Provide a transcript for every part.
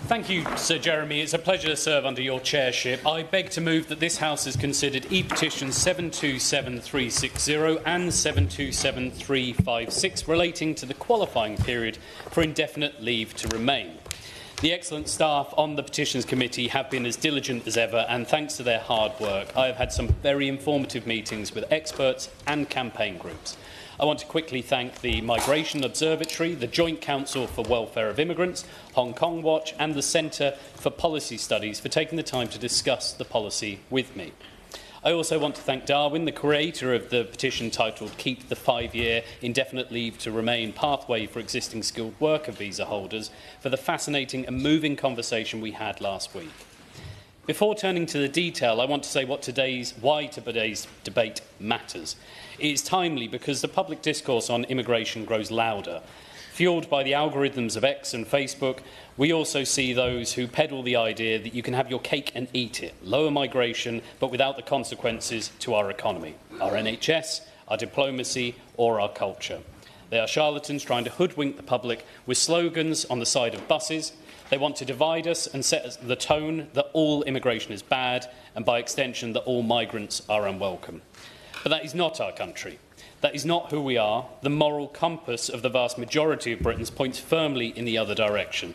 Thank you, Sir Jeremy. It's a pleasure to serve under your chairship. I beg to move that this House has considered e-petitions 727360 and 727356 relating to the qualifying period for indefinite leave to remain. The excellent staff on the Petitions Committee have been as diligent as ever, and thanks to their hard work, I have had some very informative meetings with experts and campaign groups. I want to quickly thank the Migration Observatory, the Joint Council for Welfare of Immigrants, Hong Kong Watch and the Centre for Policy Studies for taking the time to discuss the policy with me. I also want to thank Darwin, the creator of the petition titled Keep the 5-Year Indefinite Leave to Remain Pathway for Existing Skilled Worker Visa Holders, for the fascinating and moving conversation we had last week. Before turning to the detail, I want to say why today's debate matters. It is timely because the public discourse on immigration grows louder. Fuelled by the algorithms of X and Facebook, we also see those who peddle the idea that you can have your cake and eat it, lower migration, but without the consequences to our economy, our NHS, our diplomacy, or our culture. They are charlatans trying to hoodwink the public with slogans on the side of buses. They want to divide us and set the tone that all immigration is bad, and by extension that all migrants are unwelcome. But that is not our country. That is not who we are. The moral compass of the vast majority of Britons points firmly in the other direction.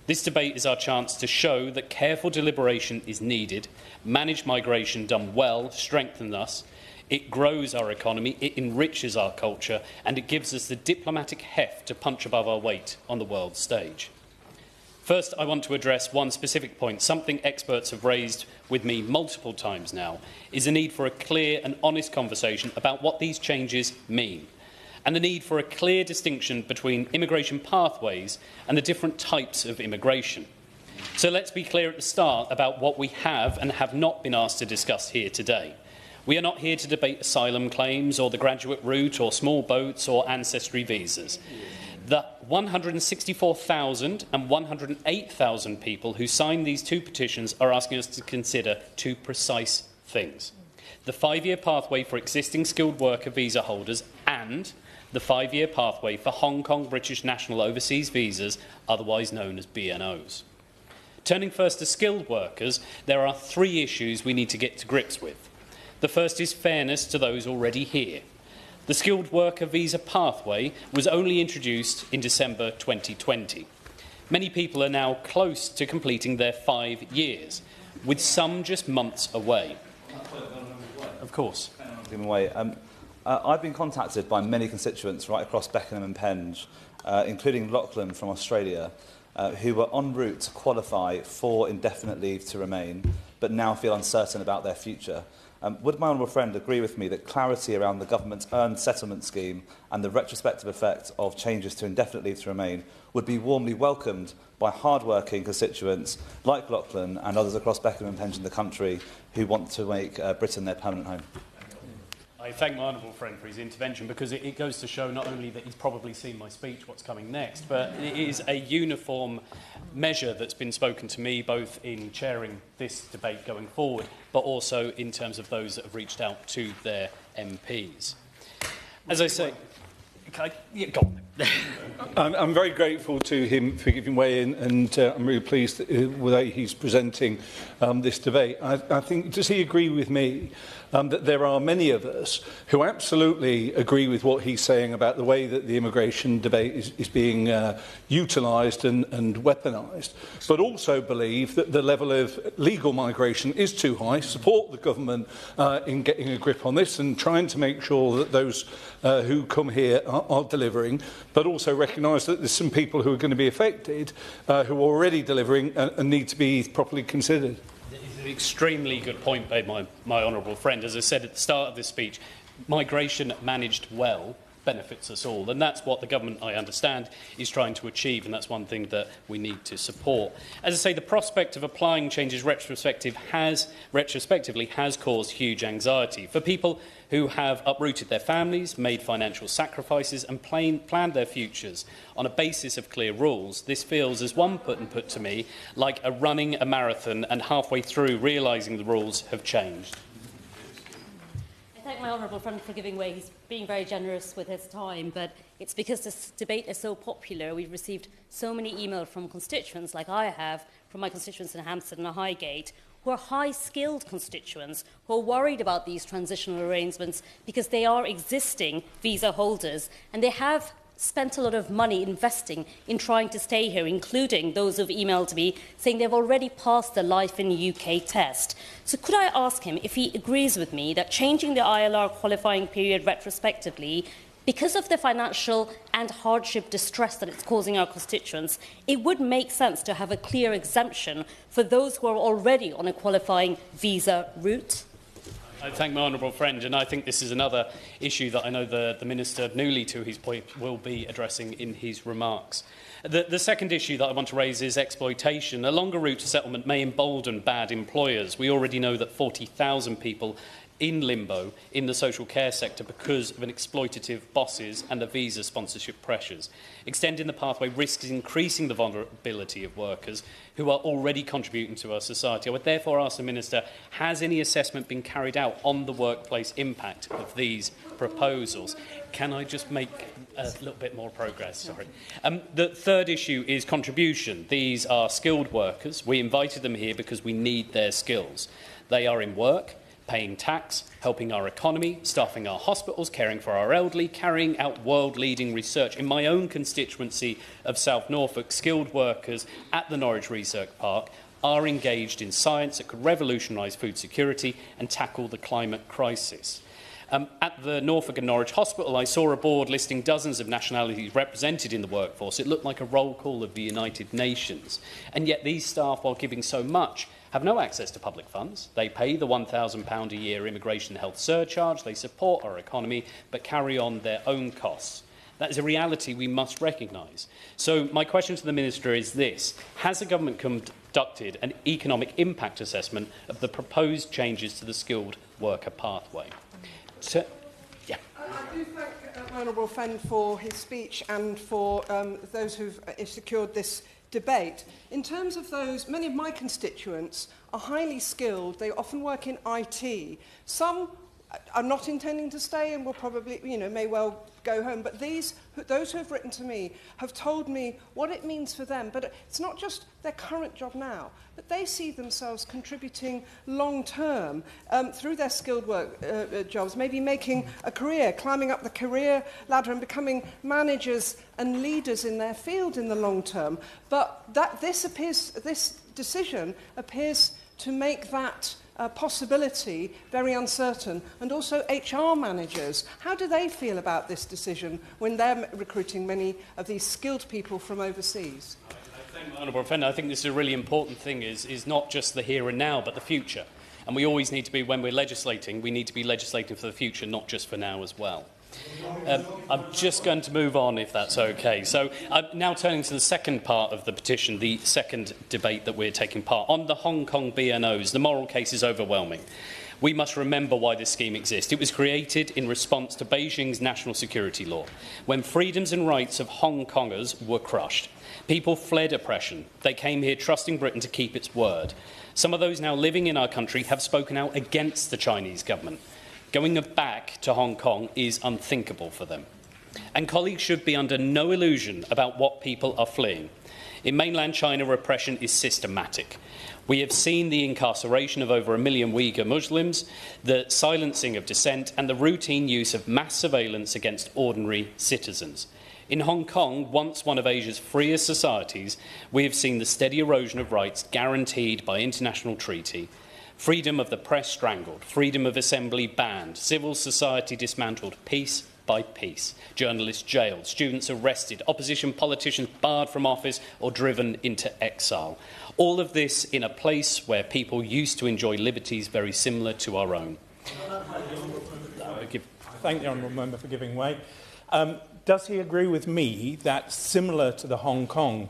This debate is our chance to show that careful deliberation is needed, managed migration done well strengthens us, it grows our economy, it enriches our culture, and it gives us the diplomatic heft to punch above our weight on the world stage. First, I want to address one specific point, something experts have raised with me multiple times now, is the need for a clear and honest conversation about what these changes mean, and the need for a clear distinction between immigration pathways and the different types of immigration. So let's be clear at the start about what we have and have not been asked to discuss here today. We are not here to debate asylum claims or the graduate route or small boats or ancestry visas. The 164,000 and 108,000 people who signed these two petitions are asking us to consider two precise things: the 5-year pathway for existing skilled worker visa holders and the 5-year pathway for Hong Kong British National Overseas Visas, otherwise known as BNOs. Turning first to skilled workers, there are 3 issues we need to get to grips with. The first is fairness to those already here. The skilled worker visa pathway was only introduced in December 2020. Many people are now close to completing their 5 years, with some just months away. Of course. I've been contacted by many constituents right across Beckenham and Penge, including Lachlan from Australia, who were en route to qualify for indefinite leave to remain, but now feel uncertain about their future. Would my honourable friend agree with me that clarity around the government's earned settlement scheme and the retrospective effect of changes to indefinite leave to remain would be warmly welcomed by hard-working constituents like Lachlan and others across Beckenham and Penge in the country who want to make Britain their permanent home? I thank my honourable friend for his intervention, because it goes to show not only that he's probably seen my speech, what's coming next, but it is a uniform measure that's been spoken to me both in chairing this debate going forward, but also in terms of those that have reached out to their MPs. As I say, go on. I'm very grateful to him for giving way in, and I'm really pleased with the way he's presenting this debate. I think, does he agree with me that there are many of us who absolutely agree with what he's saying about the way that the immigration debate is being utilised and weaponised, but also believe that the level of legal migration is too high, support the government in getting a grip on this and trying to make sure that those who come here are delivering, but also recognise that there's some people who are going to be affected who are already delivering and need to be properly considered. It's an extremely good point made by my honourable friend. As I said at the start of this speech, migration managed well benefits us all, and that's what the government, I understand, is trying to achieve, and that's one thing that we need to support. As I say, the prospect of applying changes retrospectively has caused huge anxiety for people who have uprooted their families, made financial sacrifices and planned their futures on a basis of clear rules. This feels, as one put to me, like running a marathon and halfway through realising the rules have changed. I thank my honourable friend for giving way. He's being very generous with his time, but it's because this debate is so popular. We've received so many emails from constituents, like I have, from my constituents in Hampstead and Highgate, who are high-skilled constituents, who are worried about these transitional arrangements because they are existing visa holders, and they have spent a lot of money investing in trying to stay here, including those who've emailed me saying they've already passed the Life in the UK test. So could I ask him if he agrees with me that changing the ILR qualifying period retrospectively, because of the financial and hardship distress that it's causing our constituents, it would make sense to have a clear exemption for those who are already on a qualifying visa route? I thank my honourable friend, and I think this is another issue that I know the Minister, newly to his point, will be addressing in his remarks. The second issue that I want to raise is exploitation. A longer route to settlement may embolden bad employers. We already know that 40,000 people in limbo in the social care sector because of an exploitative bosses and the visa sponsorship pressures. Extending the pathway risks increasing the vulnerability of workers who are already contributing to our society. I would therefore ask the Minister, has any assessment been carried out on the workplace impact of these proposals? Can I just make a little bit more progress? Sorry. The third issue is contribution. These are skilled workers. We invited them here because we need their skills. They are in work, paying tax, helping our economy, staffing our hospitals, caring for our elderly, carrying out world-leading research. In my own constituency of South Norfolk, skilled workers at the Norwich Research Park are engaged in science that could revolutionise food security and tackle the climate crisis. At the Norfolk and Norwich Hospital, I saw a board listing dozens of nationalities represented in the workforce. It looked like a roll call of the United Nations. And yet these staff, while giving so much, have no access to public funds. They pay the £1,000 a year immigration health surcharge, they support our economy, but carry on their own costs. That is a reality we must recognise. So my question to the Minister is this: has the government conducted an economic impact assessment of the proposed changes to the skilled worker pathway? I do thank my honourable friend for his speech and for those who've secured this debate. In terms of those, many of my constituents are highly skilled. They often work in IT. Some are not intending to stay and will probably, may well go home. But those who have written to me have told me what it means for them. But it's not just their current job now, but they see themselves contributing long-term through their skilled work jobs, maybe making a career, climbing up the career ladder and becoming managers and leaders in their field in the long term. But this decision appears to make that possibility very uncertain. And also HR managers, how do they feel about this decision when they're recruiting many of these skilled people from overseas? I thank my honourable friend. I think this is a really important thing, is not just the here and now, but the future. And we always need to be, when we're legislating, we need to be legislating for the future, not just for now as well. I'm just going to move on, if that's okay. So now turning to the second part of the petition, the second debate that we're taking part on the Hong Kong BNOs. The moral case is overwhelming. We must remember why this scheme exists. It was created in response to Beijing's national security law, when freedoms and rights of Hong Kongers were crushed. People fled oppression. They came here trusting Britain to keep its word. Some of those now living in our country have spoken out against the Chinese government. Going back to Hong Kong is unthinkable for them. And colleagues should be under no illusion about what people are fleeing. In mainland China, repression is systematic. We have seen the incarceration of over 1 million Uyghur Muslims, the silencing of dissent, and the routine use of mass surveillance against ordinary citizens. In Hong Kong, once one of Asia's freest societies, we have seen the steady erosion of rights guaranteed by international treaty. Freedom of the press strangled, freedom of assembly banned, civil society dismantled piece by piece, journalists jailed, students arrested, opposition politicians barred from office or driven into exile. All of this in a place where people used to enjoy liberties very similar to our own. Thank the honourable member for giving way. Does he agree with me that, similar to the Hong Kong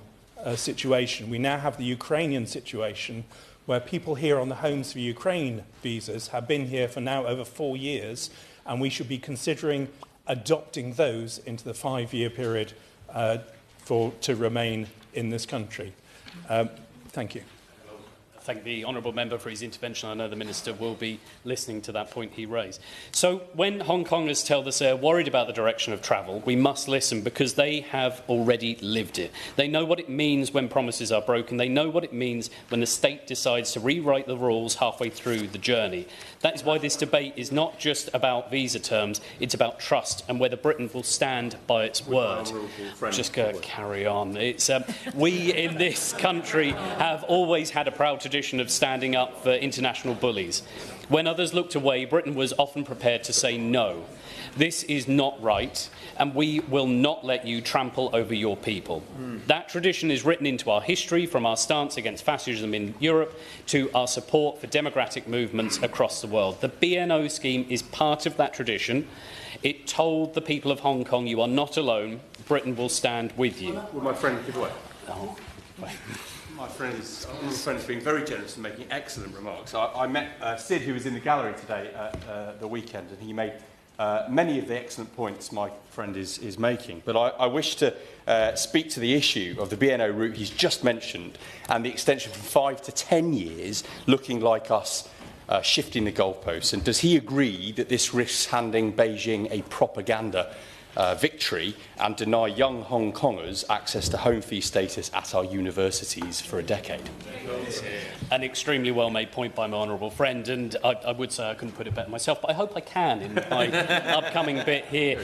situation, we now have the Ukrainian situation, where people here on the Homes for Ukraine visas have been here for now over 4 years, and we should be considering adopting those into the 5-year period to remain in this country? Thank you. thank the honourable member for his intervention. I know the Minister will be listening to that point he raised. So when Hong Kongers tell us they're worried about the direction of travel, we must listen because they have already lived it. They know what it means when promises are broken. They know what it means when the state decides to rewrite the rules halfway through the journey. That is why this debate is not just about visa terms, it's about trust and whether Britain will stand by its word. Just carry on. It's, we in this country have always had a proud tradition of standing up for international bullies. When others looked away, Britain was often prepared to say no. This is not right, and we will not let you trample over your people. That tradition is written into our history, from our stance against fascism in Europe to our support for democratic movements across the world. The BNO scheme is part of that tradition. It told the people of Hong Kong, you are not alone, Britain will stand with you. Will my friend give way? Oh, wait. My friend's been very generous in making excellent remarks. I met Sid, who was in the gallery today at the weekend, and he made many of the excellent points my friend is making. But I wish to speak to the issue of the BNO route he's just mentioned and the extension from 5 to 10 years, looking like us shifting the goalposts. And does he agree that this risks handing Beijing a propaganda victory and deny young Hong Kongers access to home fee status at our universities for a decade? An extremely well-made point by my honourable friend, and I would say I couldn't put it better myself, but I hope I can in my upcoming bit here.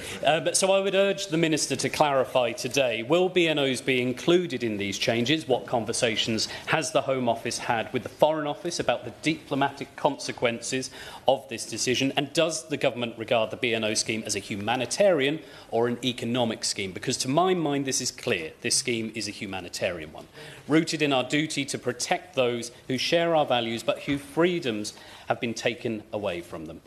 So I would urge the Minister to clarify today, will BNOs be included in these changes? What conversations has the Home Office had with the Foreign Office about the diplomatic consequences of this decision? And does the government regard the BNO scheme as a humanitarian or an economic scheme? Because to my mind, this is clear. This scheme is a humanitarian one, rooted in our duty to protect those who share our values but whose freedoms have been taken away from them.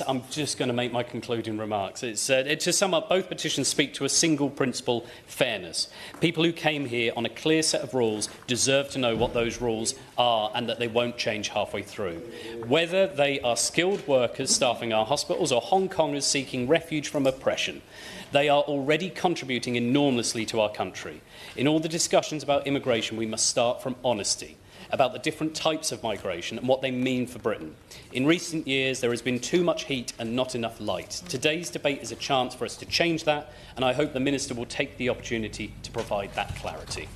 I'm just going to make my concluding remarks. To sum up, both petitions speak to a single principle: fairness. People who came here on a clear set of rules deserve to know what those rules are and that they won't change halfway through. Whether they are skilled workers staffing our hospitals or Hong Kongers seeking refuge from oppression, they are already contributing enormously to our country. In all the discussions about immigration, we must start from honesty about the different types of migration and what they mean for Britain. In recent years, there has been too much heat and not enough light. Today's debate is a chance for us to change that, and I hope the Minister will take the opportunity to provide that clarity.